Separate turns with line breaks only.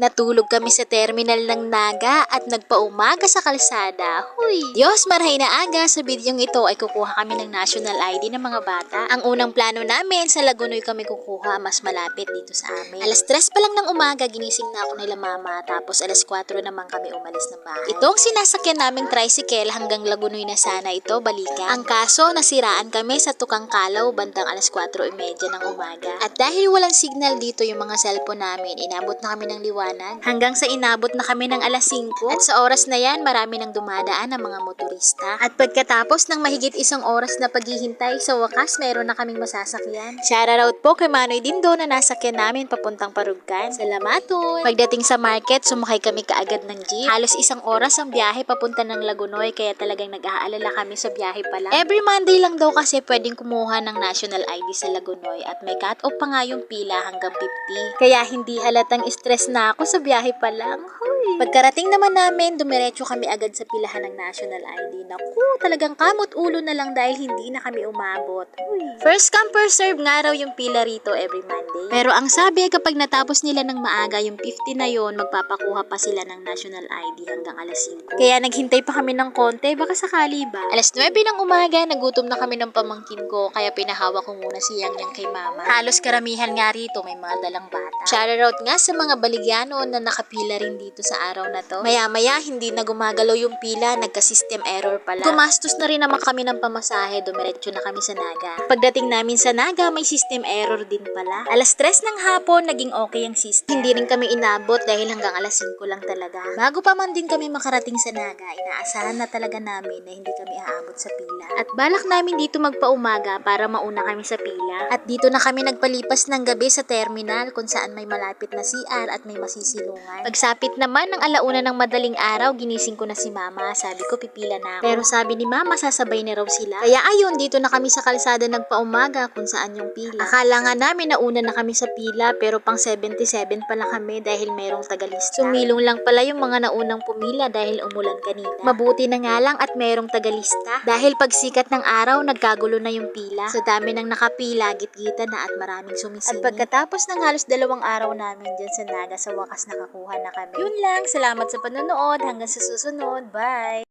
Natulog kami sa terminal ng Naga at nagpaumaga sa kalsada. Huy! Diyos, marhay na aga! Sa bidyong ito ay kukuha kami ng national ID ng mga bata. Ang unang plano namin, sa Lagunoy kami kukuha, mas malapit dito sa amin. Alas 3 pa lang ng umaga, ginising na ako nila mama, tapos alas 4 naman kami umalis ng bahay. Itong sinasakyan naming tricycle hanggang Lagunoy na sana ito, balikan. Ang kaso, nasiraan kami sa Tukang Kalaw bandang alas 4:30 ng umaga. At dahil walang signal dito yung mga cellphone namin, inabot na kami ng liwanag hanggang sa inabot na kami ng alas 5 at sa oras na yan marami nang dumadaan ng mga motorista. At pagkatapos ng mahigit isang oras na paghihintay, sa wakas meron na kaming masasakyan. Shoutout po kay Manoy Dindo na nasakyan namin papuntang Paruggan. Salamaton! Pagdating sa market, sumakay kami kaagad ng jeep. Halos isang oras ang biyahe papunta ng Lagunoy kaya talagang nag-aalala kami sa biyahe pa lang. Every Monday lang daw kasi pwedeng kumuha ng national ID sa Lagunoy at may cut-off pa nga yung pila hanggang 50. Kaya hindi halatang stress na ako sa biyahe pa lang. Huy. Pagkarating naman namin, dumiretso kami agad sa pilahan ng national ID. Naku, talagang kamot ulo na lang dahil hindi na kami umabot. Huy. First come first serve nga raw yung pila rito every Monday. Pero ang sabi, kapag natapos nila ng maaga yung 50 na yon, magpapakuha pa sila ng national ID hanggang alas 5. Kaya naghintay pa kami ng konti, baka sakali ba. Alas 9 ng umaga, nagutom na kami ng pamangkin ko, kaya pinahawa ko muna si Yang Yang kay mama. Halos karamihan nga rito may mga dalang bata. Shoutout nga sa mga Baligyano na nakapila rin dito sa araw na to. Maya-maya, hindi na gumagalaw yung pila, nagka-system error pala. Gumastos na rin naman kami ng pamasahe, dumiretso na kami sa Naga. Pagdating namin sa Naga, may system error din pala. Alas 3 ng hapon, naging okay ang system. Hindi rin kami inabot dahil hanggang alas 5 lang talaga. Bago pa man din kami makarating sa Naga, inaasahan na talaga namin na hindi kami aabot sa pila. At balak namin dito magpaumaga para mauna kami sa pila. At dito na kami nagpalipas ng gabi sa terminal kung saan may malapit na CR at may masisilungan. Pagsapit naman ng alauna ng madaling araw, ginising ko na si mama. Sabi ko pipila na ako. Pero sabi ni mama sasabay na raw sila. Kaya ayun, dito na kami sa kalsada nagpaumaga kung saan yung pila. Akala nga namin nauna na kami sa pila pero pang 77 pala kami dahil mayroong tagalista. Sumilong lang pala yung mga naunang pumila dahil umulan kanina. Mabuti na nga lang at mayroong tagalista dahil pagsikat ng araw nagkagulo na yung pila. Sa dami ng nakapila, gitgita na at maraming sumisingit. At pagkatapos ng halos 2 araw namin dyan sa Naga, sa wakas nakakuha na kami. Yun lang, salamat sa panonood, hanggang sa susunod, bye!